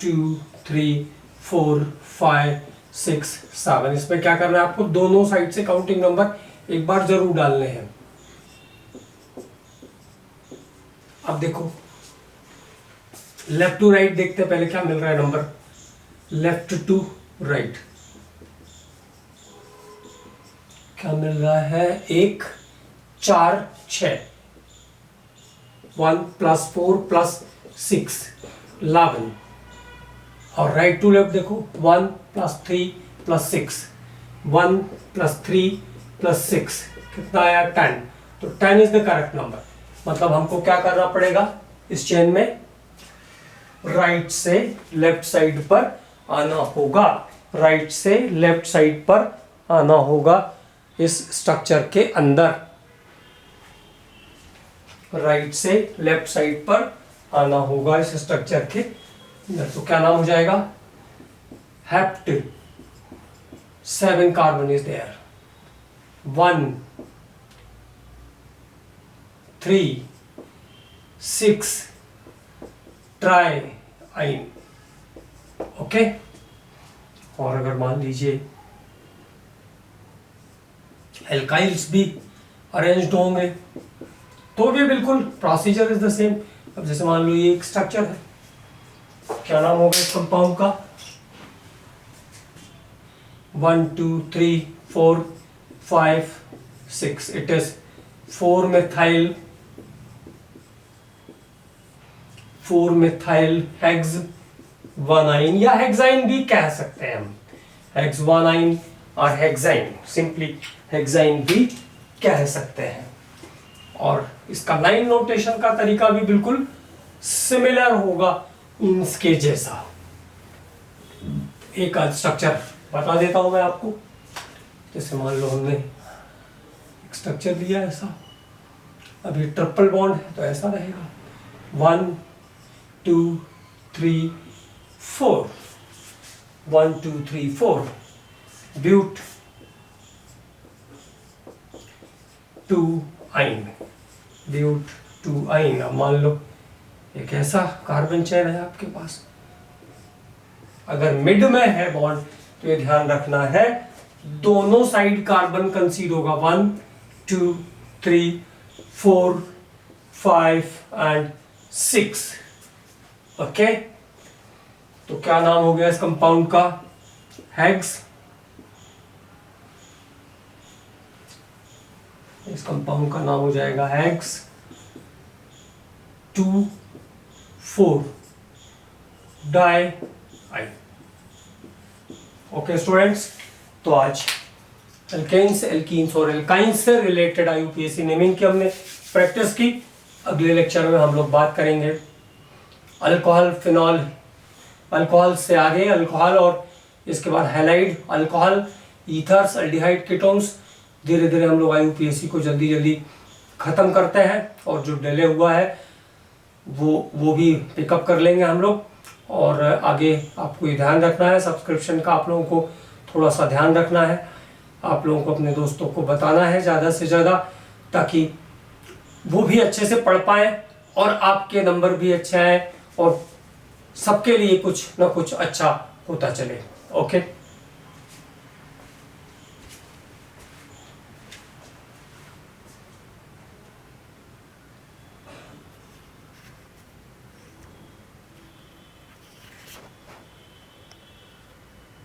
[SPEAKER 1] 2 3 4 5 6 7। इसमें क्या करना है आपको? दोनों साइड से काउंटिंग नंबर एक बार जरूर डालने हैं। अब देखो, लेफ्ट टू राइट देखते हैं पहले क्या मिल रहा है नंबर। लेफ्ट टू राइट क्या मिल रहा है? 1 4 6, 1 + 4 + 6 11। और राइट टू लेफ्ट देखो, 1 + 3 + 6, 1 + 3 + 6 कितना आया? 10। तो 10 इज द करेक्ट नंबर। मतलब हमको क्या करना पड़ेगा इस चेन में? राइट से लेफ्ट साइड पर आना होगा। राइट से लेफ्ट साइड पर आना होगा इस स्ट्रक्चर के अंदर। राइट से लेफ्ट साइड पर आना होगा इस स्ट्रक्चर के अंदर। तो क्या नाम हो जाएगा? Hept. 7 carbon is there. 1 3 6 tri yne. Okay. और अगर मान लीजिए एल्काइल्स भी अरेंज्ड होंगे, तो भी बिल्कुल प्रोसीजर इज द सेम। अब जैसे मान लो ये एक स्ट्रक्चर है, क्या नाम होगा इस कंपाउंड का? 1 2 3 4 5 6। इट इज 4 methyl हेक्स-1-ine, या हेक्साइन भी कह सकते हैं हम। हेक्स-1-ine और हेक्साइन, सिंपली हेक्साइन भी कह सकते हैं। और इसका लाइन नोटेशन का तरीका भी बिल्कुल सिमिलर होगा इसके जैसा। एक स्ट्रक्चर बता देता हूं मैं आपको। जैसे मान लो हमने एक स्ट्रक्चर दिया ऐसा, अब ये ट्रिपल बॉन्ड है तो ऐसा रहेगा 1 2 3 4, 1 2 3 4 ब्यूट 2-ine, ब्यूट 2-ine। अब मान लो एक ऐसा कार्बन चेन है आपके पास, अगर मिड में है बॉन्ड तो ये ध्यान रखना है दोनों साइड कार्बन कंसीड होगा, 1 2 3 4 5 एंड 6। ओके। तो क्या नाम हो गया इस कंपाउंड का? हेक्स। इस कंपाउंड का नाम हो जाएगा हेक्स 2,4 डाई आइन। ओके स्टूडेंट्स, तो आज एल्केन्स, एल्कीन्स और एल्काइंस से रिलेटेड IUPAC नेमिंग की हमने प्रैक्टिस की। अगले लेक्चर में हम लोग बात करेंगे अल्कोहल, फिनॉल, अल्कोहल से आगे अल्कोहल और इसके बाद halide, alcohol, ethers, aldehyde, ketones. धीरे धीरे हम लोग IUPAC को जल्दी जल्दी ख़त्म करते हैं और जो डिले हुआ है वो भी पिकअप कर लेंगे हम लोग। और आगे आपको ये ध्यान रखना है, सब्सक्रिप्शन का आप लोगों को थोड़ा सा ध्यान रखना है, आप लोगों को अपने दोस्तों को बताना है ज़्यादा से ज़्यादा, ताकि वो भी अच्छे से पढ़ पाएँ और आपके नंबर भी अच्छे आए और सबके लिए कुछ ना कुछ अच्छा होता चले। ओके।